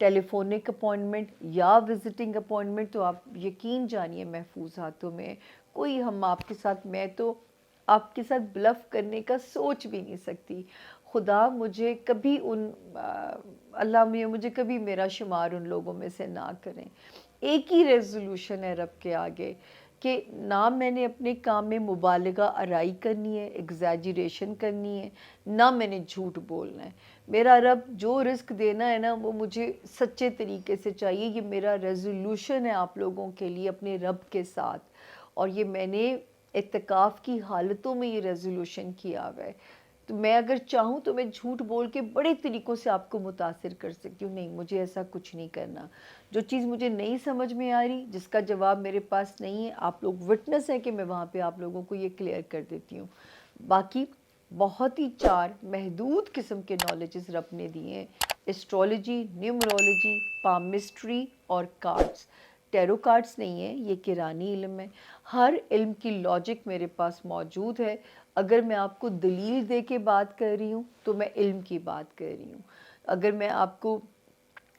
ٹیلی فونک appointment یا visiting appointment تو آپ یقین جانیے محفوظ ہاتھوں میں. کوئی ہم آپ کے ساتھ، میں تو آپ کے ساتھ بلف کرنے کا سوچ بھی نہیں سکتی. خدا مجھے کبھی اللہ مجھے کبھی میرا شمار ان لوگوں میں سے نہ کریں. ایک ہی ریزولوشن ہے رب کے آگے کہ نہ میں نے اپنے کام میں مبالغہ آرائی کرنی ہے، ایگزیجریشن کرنی ہے، نہ میں نے جھوٹ بولنا ہے. میرا رب جو رزق دینا ہے نا وہ مجھے سچے طریقے سے چاہیے. یہ میرا ریزولوشن ہے آپ لوگوں کے لیے اپنے رب کے ساتھ، اور یہ میں نے اعتکاف کی حالتوں میں یہ ریزولوشن کیا ہوا ہے. تو میں اگر چاہوں تو میں جھوٹ بول کے بڑے طریقوں سے آپ کو متاثر کر سکتی ہوں. نہیں، مجھے ایسا کچھ نہیں کرنا. جو چیز مجھے نہیں سمجھ میں آ رہی، جس کا جواب میرے پاس نہیں ہے، آپ لوگ وٹنس ہیں کہ میں وہاں پہ آپ لوگوں کو یہ کلیئر کر دیتی ہوں. باقی بہت ہی 4 محدود قسم کے نالجز رب نے دیے ہیں: ایسٹرولوجی، نیومرولوجی، پامسٹری اور کارڈز. ٹیرو کارڈز نہیں ہیں، یہ قرآنی علم ہے. ہر علم کی لاجک میرے پاس موجود ہے. اگر میں آپ کو دلیل دے کے بات کر رہی ہوں تو میں علم کی بات کر رہی ہوں. اگر میں آپ کو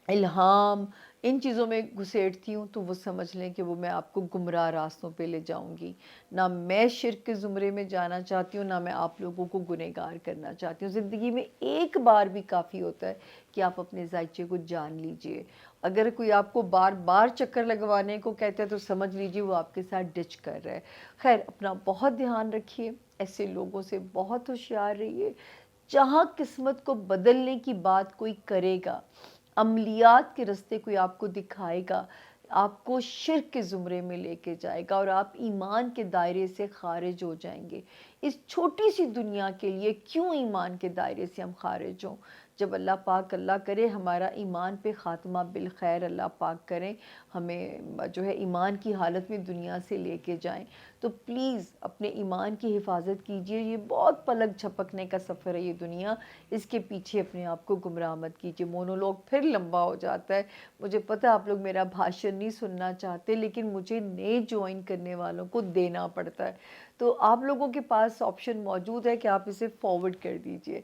الہام ان چیزوں میں گھسیٹتی ہوں تو وہ سمجھ لیں کہ وہ میں آپ کو گمراہ راستوں پہ لے جاؤں گی. نہ میں شرک کے زمرے میں جانا چاہتی ہوں، نہ میں آپ لوگوں کو گنہگار کرنا چاہتی ہوں. زندگی میں ایک بار بھی کافی ہوتا ہے کہ آپ اپنے ذائچے کو جان لیجئے. اگر کوئی آپ کو بار بار چکر لگوانے کو کہتا ہے تو سمجھ لیجئے وہ آپ کے ساتھ ڈچ کر رہا ہے. خیر، اپنا بہت دھیان رکھیے، ایسے لوگوں سے بہت ہوشیار رہیے. جہاں قسمت کو بدلنے کی بات کوئی کرے گا، عملیات کے رستے کوئی آپ کو دکھائے گا، آپ کو شرک کے زمرے میں لے کے جائے گا اور آپ ایمان کے دائرے سے خارج ہو جائیں گے. اس چھوٹی سی دنیا کے لیے کیوں ایمان کے دائرے سے ہم خارج ہوں؟ جب اللہ پاک، اللہ کرے ہمارا ایمان پہ خاتمہ بالخیر اللہ پاک کریں، ہمیں جو ہے ایمان کی حالت میں دنیا سے لے کے جائیں، تو پلیز اپنے ایمان کی حفاظت کیجئے. یہ بہت پلک جھپکنے کا سفر ہے یہ دنیا، اس کے پیچھے اپنے آپ کو گمراہ مت کیجئے. مونولوگ پھر لمبا ہو جاتا ہے. مجھے پتہ آپ لوگ میرا بھاشن نہیں سننا چاہتے، لیکن مجھے نئے جوائن کرنے والوں کو دینا پڑتا ہے. تو آپ لوگوں کے پاس آپشن موجود ہے کہ آپ اسے فارورڈ کر دیجئے.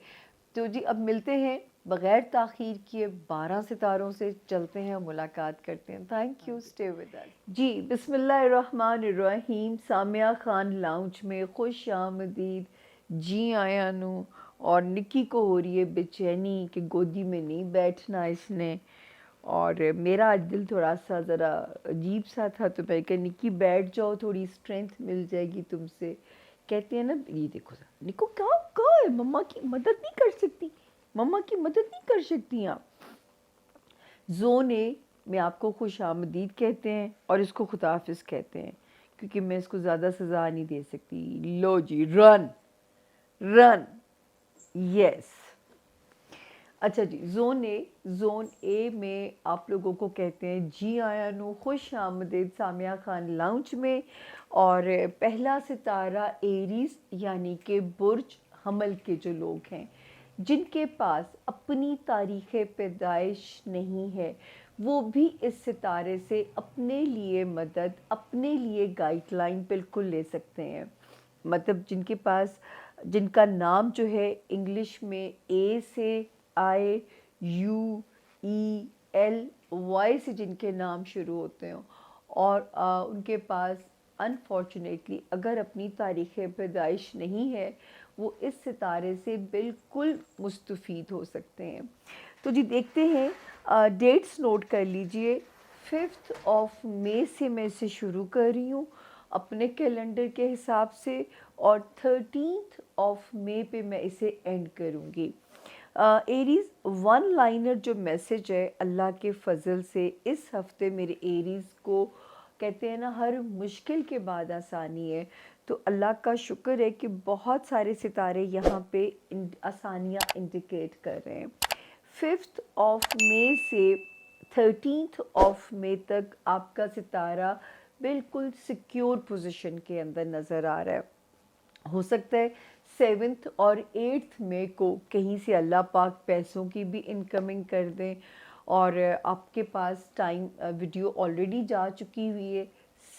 تو جی اب ملتے ہیں بغیر تاخیر کیے 12 ستاروں سے، چلتے ہیں، ملاقات کرتے ہیں. Thank you, stay with us. جی بسم اللہ الرحمن الرحیم. سامیہ خان لاؤنج میں خوش آمدید. جی آیا نو. اور نکی کو ہو رہی ہے بے چینی کہ گودی میں نہیں بیٹھنا اس نے، اور میرا آج دل تھوڑا سا ذرا عجیب سا تھا، تو میں کہ نکی بیٹھ جاؤ، تھوڑی اسٹرینتھ مل جائے گی تم سے. کہتے ہیں نا، یہ دیکھو نکو کہاں ہے، مما کی مدد نہیں کر سکتی، مما کی مدد نہیں کر سکتی آپ. زون اے میں آپ کو خوش آمدید کہتے ہیں اور اس کو خدا حافظ کہتے ہیں، کیونکہ میں اس کو زیادہ سزا نہیں دے سکتی. لو جی، رن رن. یس. اچھا جی، زون اے میں آپ لوگوں کو کہتے ہیں جی آیا نو، خوش آمدید سامیہ خان لاؤنج میں. اور پہلا ستارہ ایریز یعنی کہ برج حمل کے جو لوگ ہیں، جن کے پاس اپنی تاریخ پیدائش نہیں ہے، وہ بھی اس ستارے سے اپنے لیے مدد، اپنے لیے گائیڈ لائن بالکل لے سکتے ہیں. مطلب جن کا نام جو ہے انگلش میں اے سے آئے، یو، ای، ایل، وائی سے جن کے نام شروع ہوتے ہوں، اور ان کے پاس انفارچونیٹلی اگر اپنی تاریخ پیدائش نہیں ہے، وہ اس ستارے سے بالکل مستفید ہو سکتے ہیں. تو جی دیکھتے ہیں، ڈیٹس نوٹ کر لیجئے. 5 مئی سے میں اسے شروع کر رہی ہوں اپنے کیلنڈر کے حساب سے، اور 13 مئی پہ میں اسے اینڈ کروں گی. ایریز 1 لائنر جو میسج ہے اللہ کے فضل سے اس ہفتے میرے ایریز کو، کہتے ہیں نا ہر مشکل کے بعد آسانی ہے، تو اللہ کا شکر ہے کہ بہت سارے ستارے یہاں پہ آسانیاں انڈیکیٹ کر رہے ہیں. 5 مئی سے 13 مئی تک آپ کا ستارہ بالکل سیکیور پوزیشن کے اندر نظر آ رہا ہے. ہو سکتا ہے 7 اور 8 مئی کو کہیں سے اللہ پاک پیسوں کی بھی انکمنگ کر دیں، اور آپ کے پاس ٹائم ویڈیو آلریڈی جا چکی ہوئی ہے.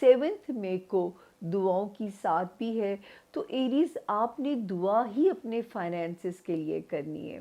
7 مئی کو دعاؤں کی ساتھ بھی ہے، تو ایریز آپ نے دعا ہی اپنے فائنینسز کے لیے کرنی ہے.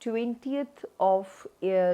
20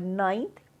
9th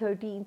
13th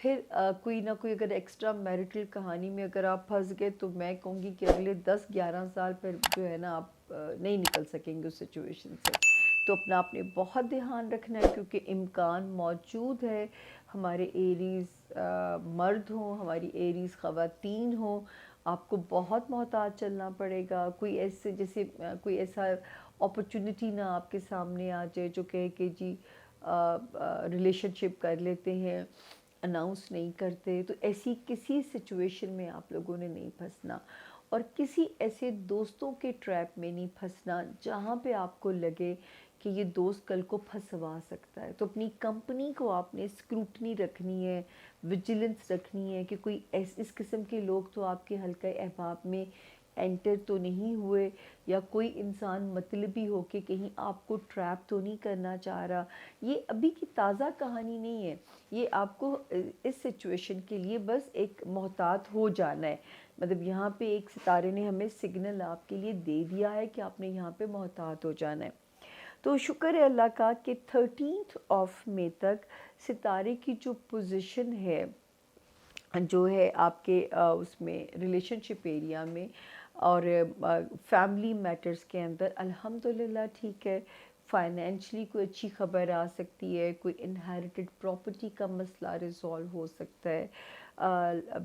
پھر کوئی نہ کوئی اگر ایکسٹرا میرٹل کہانی میں اگر آپ پھنس گئے تو میں کہوں گی کہ اگلے 10-11 سال پھر جو ہے نا آپ نہیں نکل سکیں گے اس سچویشن سے. تو اپنا آپ نے بہت دھیان رکھنا ہے کیونکہ امکان موجود ہے ہمارے ایریز مرد ہوں، ہماری ایریز خواتین ہوں، آپ کو بہت محتاط چلنا پڑے گا. کوئی ایسے جیسے کوئی ایسا اپرچونٹی نہ آپ کے سامنے آ جائے جو کہے کہ جی ریلیشن شپ کر لیتے ہیں، اناؤنس نہیں کرتے. تو ایسی کسی سچویشن میں آپ لوگوں نے نہیں پھنسنا، اور کسی ایسے دوستوں کے ٹریپ میں نہیں پھنسنا جہاں پہ آپ کو لگے کہ یہ دوست کل کو پھنسوا سکتا ہے. تو اپنی کمپنی کو آپ نے اسکروٹنی رکھنی ہے، وجیلنس رکھنی ہے کہ کوئی اس قسم کے لوگ تو آپ کے حلقہ احباب میں انٹر تو نہیں ہوئے، یا کوئی انسان مطلبی ہو کے کہیں آپ کو ٹریپ تو نہیں کرنا چاہ رہا. یہ ابھی کی تازہ کہانی نہیں ہے، یہ آپ کو اس سچویشن کے لیے بس ایک محتاط ہو جانا ہے. مطلب یہاں پہ ایک ستارے نے ہمیں سگنل آپ کے لیے دے دیا ہے کہ آپ نے یہاں پہ محتاط ہو جانا ہے. تو شکر ہے اللہ کا کہ 13 مئی تک ستارے کی جو پوزیشن ہے جو ہے آپ کے اس میں ریلیشن شپ ایریا میں اور فیملی میٹرز کے اندر الحمدللہ ٹھیک ہے. فائنینشلی کوئی اچھی خبر آ سکتی ہے، کوئی انہیریٹڈ پراپرٹی کا مسئلہ ریزالو ہو سکتا ہے.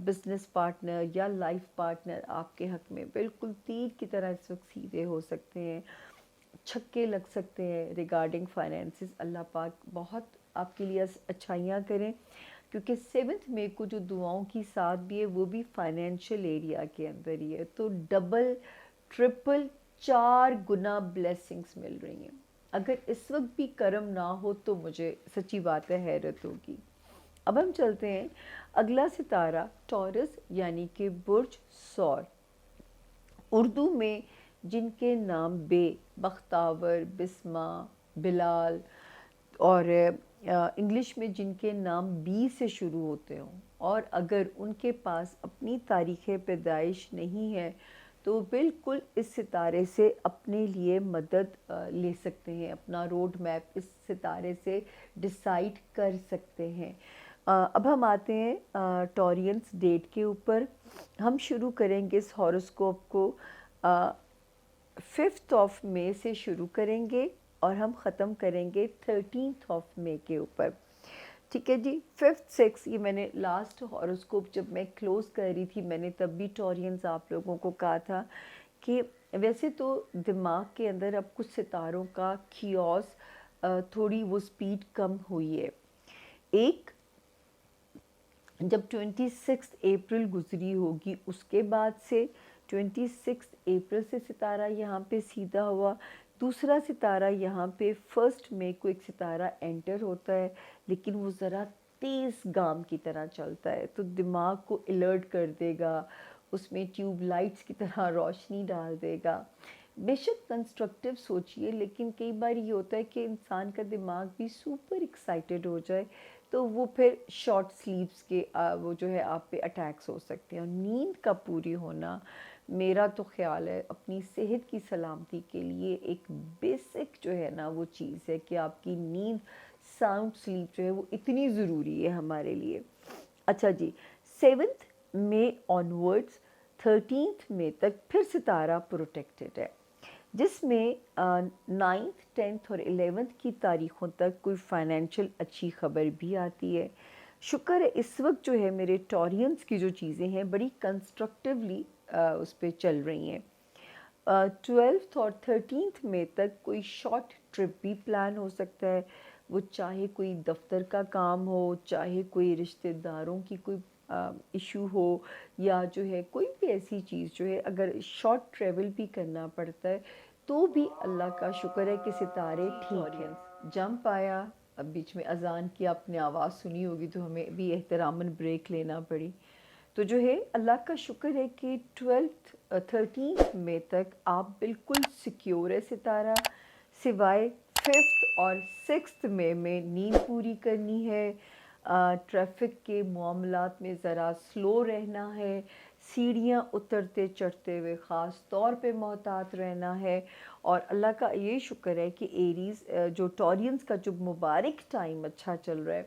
بزنس پارٹنر یا لائف پارٹنر آپ کے حق میں بالکل تیر کی طرح اس وقت سیدھے ہو سکتے ہیں، چھکے لگ سکتے ہیں ریگارڈنگ فائنینسز. اللہ پاک بہت آپ کے لیے اچھائیاں کریں، کیونکہ 7 مئی کو جو دعاؤں کی ساتھ بھی ہے وہ بھی فائنینشیل ایریا کے اندر ہی ہے. تو ڈبل ٹرپل 4 گنا بلیسنگز مل رہی ہیں. اگر اس وقت بھی کرم نہ ہو تو مجھے سچی بات ہے حیرت ہوگی. اب ہم چلتے ہیں اگلا ستارہ ٹورس یعنی کہ برج ثور. اردو میں جن کے نام بے، بختاور، بسمہ، بلال، اور انگلش میں جن کے نام بی سے شروع ہوتے ہوں، اور اگر ان کے پاس اپنی تاریخ پیدائش نہیں ہے تو بالکل اس ستارے سے اپنے لیے مدد لے سکتے ہیں، اپنا روڈ میپ اس ستارے سے ڈیسائیڈ کر سکتے ہیں. اب ہم آتے ہیں ٹورینس ڈیٹ کے اوپر. ہم شروع کریں گے اس ہاروسکوپ کو 5 مئی سے شروع کریں گے اور ہم ختم کریں گے 13 مئی کے اوپر. ٹھیک ہے جی. 5-6 یہ میں نے لاسٹ ہاروسکوپ جب میں کلوز کر رہی تھی میں نے تب بھی ٹورینز آپ لوگوں کو کہا تھا کہ ویسے تو دماغ کے اندر اب کچھ ستاروں کا کیوس تھوڑی وہ سپیڈ کم ہوئی ہے. ایک جب 26 اپریل گزری ہوگی اس کے بعد سے 26 اپریل سے ستارہ یہاں پہ سیدھا ہوا. دوسرا ستارہ یہاں پہ 1 مئی کو ایک ستارہ انٹر ہوتا ہے، لیکن وہ ذرا تیز گام کی طرح چلتا ہے تو دماغ کو الرٹ کر دے گا، اس میں ٹیوب لائٹس کی طرح روشنی ڈال دے گا. بے شک کنسٹرکٹیو سوچئے، لیکن کئی بار یہ ہوتا ہے کہ انسان کا دماغ بھی سپر ایکسائٹڈ ہو جائے تو وہ پھر شارٹ سلیپس کے وہ جو ہے آپ پہ اٹیکس ہو سکتے ہیں. اور نیند کا پوری ہونا میرا تو خیال ہے اپنی صحت کی سلامتی کے لیے ایک بیسک جو ہے نا وہ چیز ہے کہ آپ کی نیند ساؤنڈ سلیپ جو ہے وہ اتنی ضروری ہے ہمارے لیے. اچھا جی. 7 مئی آنورڈز 13 مئی تک پھر ستارہ پروٹیکٹڈ ہے، جس میں 9th 10th اور 11th کی تاریخوں تک کوئی فائنینشیل اچھی خبر بھی آتی ہے. شکر ہے اس وقت جو ہے میرے ٹورینز کی جو چیزیں ہیں بڑی کنسٹرکٹیولی اس پہ چل رہی ہیں. 12th اور 13 مئی تک کوئی شارٹ ٹرپ بھی پلان ہو سکتا ہے، وہ چاہے کوئی دفتر کا کام ہو، چاہے کوئی رشتہ داروں کی کوئی ایشو ہو، یا جو ہے کوئی بھی ایسی چیز جو ہے اگر شارٹ ٹریول بھی کرنا پڑتا ہے تو بھی اللہ کا شکر ہے کہ ستارے ٹھیک ہیں. جمپ آیا، اب بیچ میں اذان کی آپ نے آواز سنی ہوگی تو ہمیں بھی احتراماً بریک لینا پڑی. تو جو ہے اللہ کا شکر ہے کہ 13 مئی تک آپ بالکل سیکیور ہے ستارہ، سوائے 5 اور 6 مئی میں نیند پوری کرنی ہے، ٹریفک کے معاملات میں ذرا سلو رہنا ہے، سیڑھیاں اترتے چڑھتے ہوئے خاص طور پہ محتاط رہنا ہے. اور اللہ کا یہ شکر ہے کہ ایریز جو ٹورینز کا جو مبارک ٹائم اچھا چل رہا ہے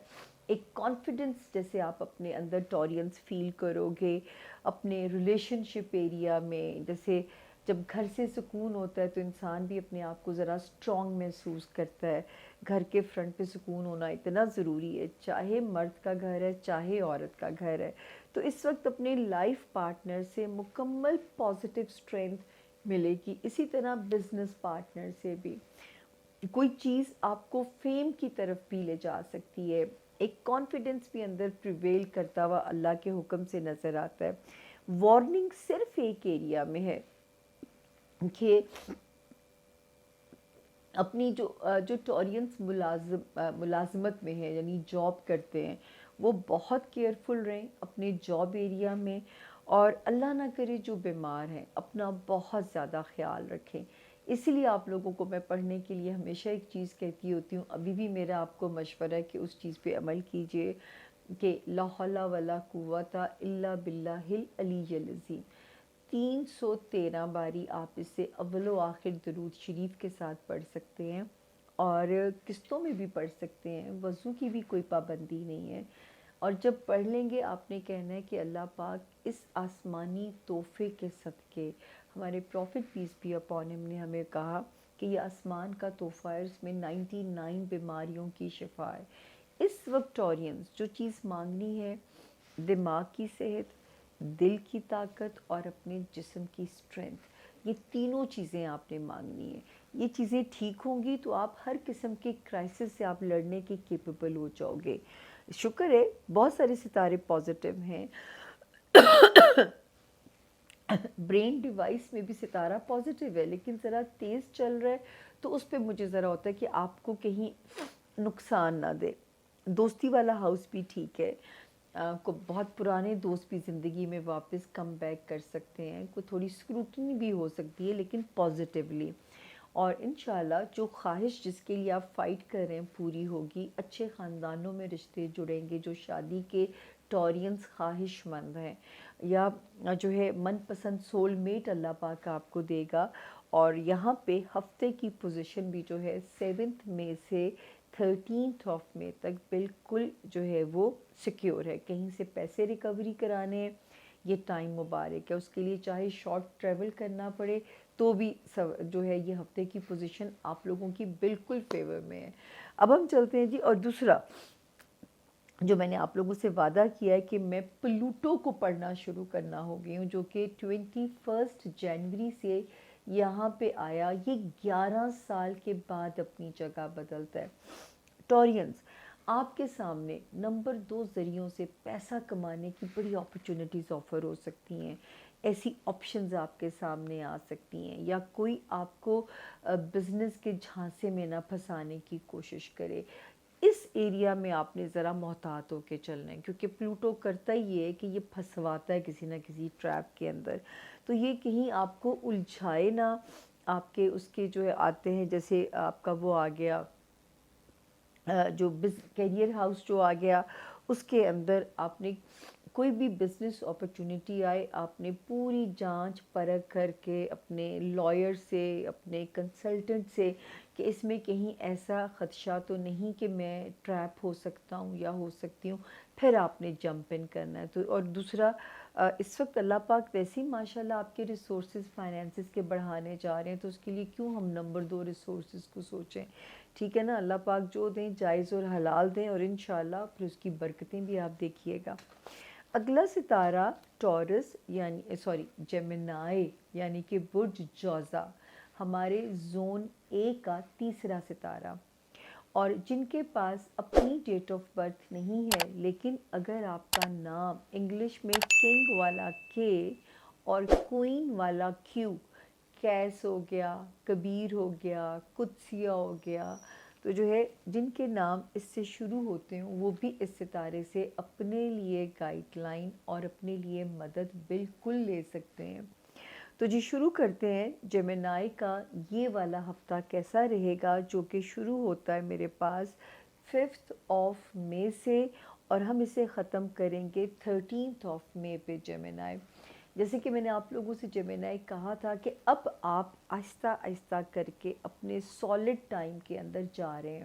ایک کانفیڈنس جیسے آپ اپنے اندر ٹورینس فیل کرو گے اپنے ریلیشن شپ ایریا میں. جیسے جب گھر سے سکون ہوتا ہے تو انسان بھی اپنے آپ کو ذرا اسٹرانگ محسوس کرتا ہے. گھر کے فرنٹ پہ سکون ہونا اتنا ضروری ہے, چاہے مرد کا گھر ہے چاہے عورت کا گھر ہے. تو اس وقت اپنے لائف پارٹنر سے مکمل پازیٹیو اسٹرینتھ ملے گی. اسی طرح بزنس پارٹنر سے بھی کوئی چیز آپ کو فیم کی طرف بھی لے جا سکتی ہے. ایک کانفیڈنس بھی اندر پریویل کرتا ہوا اللہ کے حکم سے نظر آتا ہے. وارننگ صرف ایک ایریا میں ہے کہ اپنی جو ٹورینس ملازمت میں ہیں یعنی جاب کرتے ہیں وہ بہت کیئرفل رہیں اپنے جاب ایریا میں, اور اللہ نہ کرے جو بیمار ہیں اپنا بہت زیادہ خیال رکھیں. اسی لیے آپ لوگوں کو میں پڑھنے کے لیے ہمیشہ ایک چیز کہتی ہوتی ہوں, ابھی بھی میرا آپ کو مشورہ ہے کہ اس چیز پہ عمل کیجئے کہ لا حول ولا قوت الا باللہ العلی العظیم. 313 باری آپ اس سے اول و آخر درود شریف کے ساتھ پڑھ سکتے ہیں, اور قسطوں میں بھی پڑھ سکتے ہیں, وضو کی بھی کوئی پابندی نہیں ہے. اور جب پڑھ لیں گے آپ نے کہنا ہے کہ اللہ پاک اس آسمانی تحفے کے صدقے, ہمارے profit piece be upon him نے ہمیں کہا کہ یہ آسمان کا تحفہ ہے, اس میں 99 بیماریوں کی شفا ہے. اس وقت ٹورینس جو چیز مانگنی ہے, دماغ کی صحت, دل کی طاقت اور اپنے جسم کی اسٹرینتھ, یہ تینوں چیزیں آپ نے مانگنی ہیں. یہ چیزیں ٹھیک ہوں گی تو آپ ہر قسم کے کرائسس سے آپ لڑنے کے کیپیبل ہو جاؤ گے. شکر ہے بہت سارے ستارے پازیٹیو ہیں, برین ڈیوائس میں بھی ستارہ پازیٹیو ہے لیکن ذرا تیز چل رہا ہے, تو اس پہ مجھے ذرا ہوتا ہے کہ آپ کو کہیں نقصان نہ دے. دوستی والا ہاؤس بھی ٹھیک ہے, کو بہت پرانے دوست بھی زندگی میں واپس کم بیک کر سکتے ہیں, کوئی تھوڑی اسکروٹنی بھی ہو سکتی ہے لیکن پازیٹیولی. اور انشاءاللہ جو خواہش جس کے لیے آپ فائٹ کر رہے ہیں پوری ہوگی. اچھے خاندانوں میں رشتے جڑیں گے جو شادی کے ٹورینس خواہش مند ہیں, یا جو ہے من پسند سول میٹ اللہ پاک آپ کو دے گا. اور یہاں پہ ہفتے کی پوزیشن بھی جو ہے 7 مئی سے 13 مئی تک بالکل جو ہے وہ سیکیور ہے. کہیں سے پیسے ریکوری کرانے ہیں, یہ ٹائم مبارک ہے. اس کے لیے چاہے شارٹ ٹریول کرنا پڑے تو بھی جو ہے یہ ہفتے کی پوزیشن آپ لوگوں کی بالکل فیور میں ہے. اب ہم چلتے ہیں جی, اور دوسرا جو میں نے آپ لوگوں سے وعدہ کیا ہے کہ میں پلوٹو کو پڑھنا شروع کرنا ہو گئی ہوں, جو کہ 21 جنوری سے یہاں پہ آیا. یہ 11 سال کے بعد اپنی جگہ بدلتا ہے. ٹورینس, آپ کے سامنے نمبر 2 ذریعوں سے پیسہ کمانے کی بڑی اپرچونٹیز آفر ہو سکتی ہیں. ایسی آپشنز آپ کے سامنے آ سکتی ہیں, یا کوئی آپ کو بزنس کے جھانسے میں نہ پھنسانے کی کوشش کرے. اس ایریا میں آپ نے ذرا محتاط ہو کے چلنا ہے, کیونکہ پلوٹو کرتا ہی ہے کہ یہ پھنسواتا ہے کسی نہ کسی ٹریپ کے اندر. تو یہ کہیں آپ کو الجھائے نہ. آپ کے اس کے جو ہے آتے ہیں, جیسے آپ کا وہ آ گیا جو کیریئر ہاؤس جو آ گیا, اس کے اندر آپ نے کوئی بھی بزنس اپرچونٹی آئے, آپ نے پوری جانچ پرکھ کر کے اپنے لائر سے, اپنے کنسلٹنٹ سے, کہ اس میں کہیں ایسا خدشہ تو نہیں کہ میں ٹریپ ہو سکتا ہوں یا ہو سکتی ہوں, پھر آپ نے جمپ ان کرنا ہے. تو اور دوسرا, اس وقت اللہ پاک ویسے ہی ماشاءاللہ آپ کے ریسورسز فائنینسز کے بڑھانے جا رہے ہیں, تو اس کے لیے کیوں ہم نمبر 2 ریسورسز کو سوچیں. ٹھیک ہے نا, اللہ پاک جو دیں جائز اور حلال دیں, اور انشاءاللہ پھر اس کی برکتیں بھی آپ دیکھیے گا. اگلا ستارہ ٹورس یعنی جیمنائی یعنی کہ برج جوزا, ہمارے زون اے کا تیسرا ستارہ, اور جن کے پاس اپنی ڈیٹ آف برتھ نہیں ہے, لیکن اگر آپ کا نام انگلش میں کنگ والا کے اور کوئین والا کیو, کیس ہو گیا, کبیر ہو گیا, قدسیہ ہو گیا, تو جو ہے جن کے نام اس سے شروع ہوتے ہیں وہ بھی اس ستارے سے اپنے لیے گائیڈ لائن اور اپنے لیے مدد بالکل لے سکتے ہیں. تو جی شروع کرتے ہیں. جیمنائی کا یہ والا ہفتہ کیسا رہے گا, جو کہ شروع ہوتا ہے میرے پاس 5 مئی سے, اور ہم اسے ختم کریں گے 13 مئی پہ. جیمنائی, جیسے کہ میں نے آپ لوگوں سے جیمنائی کہا تھا کہ اب آپ آہستہ آہستہ کر کے اپنے سالڈ ٹائم کے اندر جا رہے ہیں.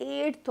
8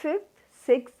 5th 6th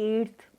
8th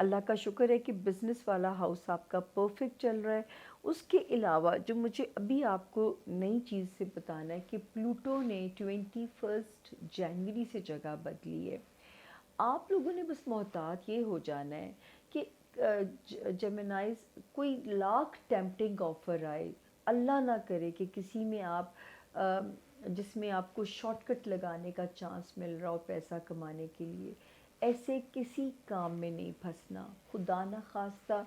اللہ کا شکر ہے کہ بزنس والا ہاؤس آپ کا پرفیکٹ چل رہا ہے. اس کے علاوہ جو مجھے ابھی آپ کو نئی چیز سے بتانا ہے کہ پلوٹو نے 21 جنوری سے جگہ بدلی ہے. آپ لوگوں نے بس محتاط یہ ہو جانا ہے کہ جیمنائز کوئی لاکھ ٹیمپٹنگ آفر آئے، اللہ نہ کرے کہ کسی میں آپ جس میں آپ کو شارٹ کٹ لگانے کا چانس مل رہا ہو پیسہ کمانے کے لیے، ایسے کسی کام میں نہیں پھنسنا. خدا نہ خواستہ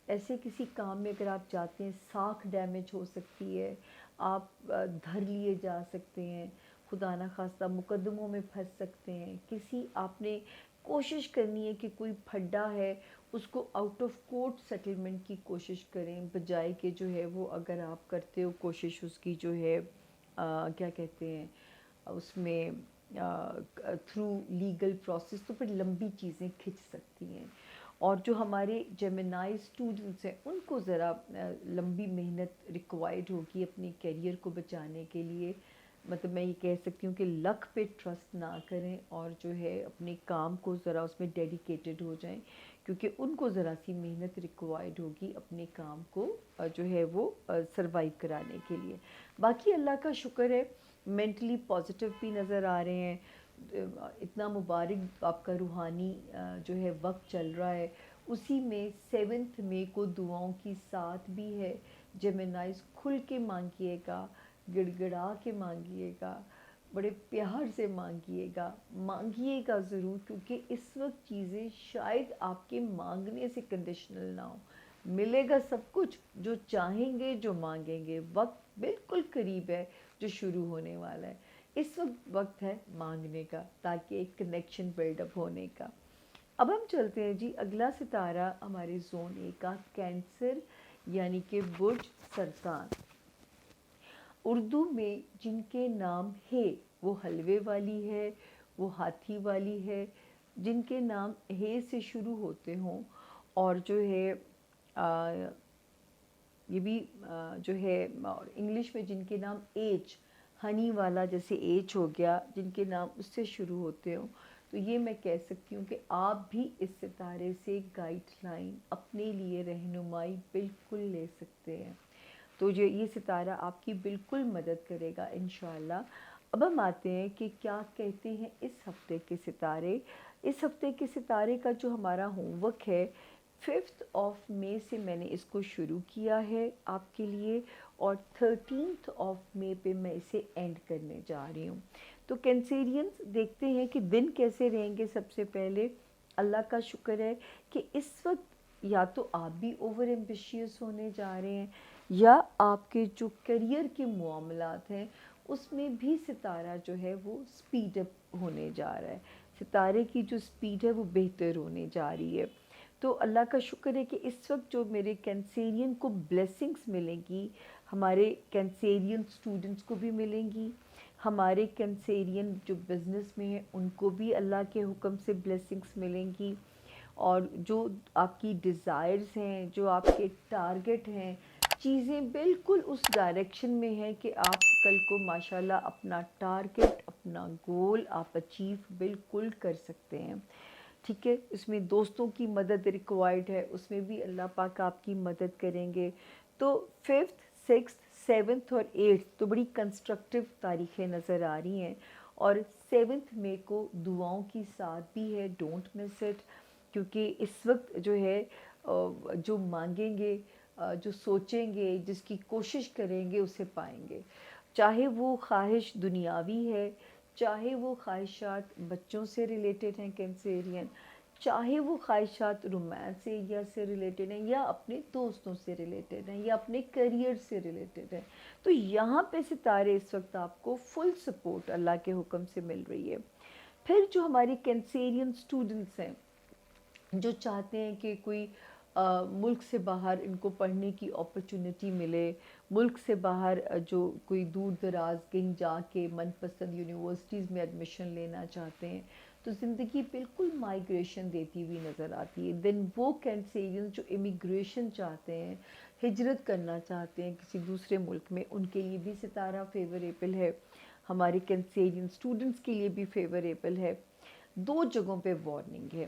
ایسے کسی کام میں اگر آپ جاتے ہیں ساکھ ڈیمیج ہو سکتی ہے، آپ دھر لیے جا سکتے ہیں، خدا نہ خواستہ مقدموں میں پھنس سکتے ہیں. کسی آپ نے کوشش کرنی ہے کہ کوئی پھڈا ہے اس کو آؤٹ آف کورٹ سیٹلمنٹ کی کوشش کریں، بجائے کہ جو ہے وہ اگر آپ کرتے ہو کوشش اس کی جو ہے کیا کہتے ہیں اس میں تھرو لیگل پروسیس، تو پھر لمبی چیزیں کھنچ سکتی ہیں. اور جو ہمارے جیمنائی اسٹوڈنٹس ہیں ان کو ذرا لمبی محنت ریکوائرڈ ہوگی اپنے کیریئر کو بچانے کے لیے. مطلب میں یہ کہہ سکتی ہوں کہ لک پہ ٹرسٹ نہ کریں اور جو ہے اپنے کام کو ذرا اس میں ڈیڈیکیٹڈ ہو جائیں، کیونکہ ان کو ذرا سی محنت ریکوائرڈ ہوگی اپنے کام کو جو ہے وہ سروائیو کرانے کے لیے. باقی اللہ کا شکر ہے مینٹلی پازیٹیو بھی نظر آ رہے ہیں. اتنا مبارک آپ کا روحانی جو ہے وقت چل رہا ہے، اسی میں 7 مئی کو دعاؤں کی ساتھ بھی ہے. جیمنائز کھل کے مانگیے گا، گڑ گڑا کے مانگیے گا، بڑے پیار سے مانگیے گا ضرور، کیونکہ اس وقت چیزیں شاید آپ کے مانگنے سے کنڈیشنل نہ ہو. ملے گا سب کچھ جو چاہیں گے، جو مانگیں گے. وقت بالکل قریب ہے جو شروع ہونے والا ہے. اس وقت ہے مانگنے کا تاکہ ایک کنیکشن بلڈ اپ ہونے کا. اب ہم چلتے ہیں جی اگلا ستارہ ہمارے زون 1 کا کینسر یعنی کہ برج سرطان. اردو میں جن کے نام ہے وہ حلوے والی ہے، وہ ہاتھی والی ہے. جن کے نام ہے سے شروع ہوتے ہوں اور جو ہے یہ بھی جو ہے انگلش میں جن کے نام ایچ ہنی والا جیسے ایچ ہو گیا، جن کے نام اس سے شروع ہوتے ہوں، تو یہ میں کہہ سکتی ہوں کہ آپ بھی اس ستارے سے گائیڈ لائن اپنے لیے رہنمائی بالکل لے سکتے ہیں. تو جو یہ ستارہ آپ کی بالکل مدد کرے گا انشاءاللہ. اب ہم آتے ہیں کہ کیا کہتے ہیں اس ہفتے کے ستارے. اس ہفتے کے ستارے کا جو ہمارا ہوم ورک ہے 5 مئی سے میں نے اس کو شروع کیا ہے آپ کے لیے، اور 13 مئی پہ میں اسے اینڈ کرنے جا رہی ہوں. تو کینسیرینز دیکھتے ہیں کہ دن کیسے رہیں گے. سب سے پہلے اللہ کا شکر ہے کہ اس وقت یا تو آپ بھی اوور ایمبیشیس ہونے جا رہے ہیں، یا آپ کے جو کیریئر کے معاملات ہیں اس میں بھی ستارہ جو ہے وہ سپیڈ اپ ہونے جا رہا ہے. ستارے کی جو سپیڈ ہے وہ بہتر ہونے جا رہی ہے. تو اللہ کا شکر ہے کہ اس وقت جو میرے کینسیرین کو بلیسنگز ملیں گی، ہمارے کینسیرین اسٹوڈنٹس کو بھی ملیں گی، ہمارے کینسیرین جو بزنس میں ہیں ان کو بھی اللہ کے حکم سے بلیسنگز ملیں گی. اور جو آپ کی ڈیزائرز ہیں، جو آپ کے ٹارگٹ ہیں، چیزیں بالکل اس ڈائریکشن میں ہیں کہ آپ کل کو ماشاءاللہ اپنا ٹارگٹ، اپنا گول آپ اچیو بالکل کر سکتے ہیں. ٹھیک ہے، اس میں دوستوں کی مدد ریکوائرڈ ہے، اس میں بھی اللہ پاک آپ کی مدد کریں گے. تو 5th 6th 7th اور 8th تو بڑی کنسٹرکٹیو تاریخیں نظر آ رہی ہیں. اور 7 مئی کو دعاؤں کی ساتھ بھی ہے، ڈونٹ مس اٹ، کیونکہ اس وقت جو ہے جو مانگیں گے، جو سوچیں گے، جس کی کوشش کریں گے اسے پائیں گے. چاہے وہ خواہش دنیاوی ہے، چاہے وہ خواہشات بچوں سے ریلیٹڈ ہیں کینسیرین، چاہے وہ خواہشات رومانس ایریا سے ریلیٹڈ ہیں، یا اپنے دوستوں سے ریلیٹڈ ہیں، یا اپنے کیریئر سے ریلیٹڈ ہیں، تو یہاں پہ ستارے اس وقت آپ کو فل سپورٹ اللہ کے حکم سے مل رہی ہے. پھر جو ہماری کینسیرین اسٹوڈنٹس ہیں جو چاہتے ہیں کہ کوئی ملک سے باہر ان کو پڑھنے کی اپرچونٹی ملے، ملک سے باہر جو کوئی دور دراز کہیں جا کے من پسند یونیورسٹیز میں ایڈمیشن لینا چاہتے ہیں، تو زندگی بالکل مائیگریشن دیتی ہوئی نظر آتی ہے. دین وہ کینسیرین جو امیگریشن چاہتے ہیں، ہجرت کرنا چاہتے ہیں کسی دوسرے ملک میں، ان کے لیے بھی ستارہ فیوریبل ہے. ہمارے کینسیرین اسٹوڈنٹس کے لیے بھی فیوریبل ہے. 2 جگہوں پہ وارننگ ہے.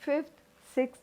5th 6th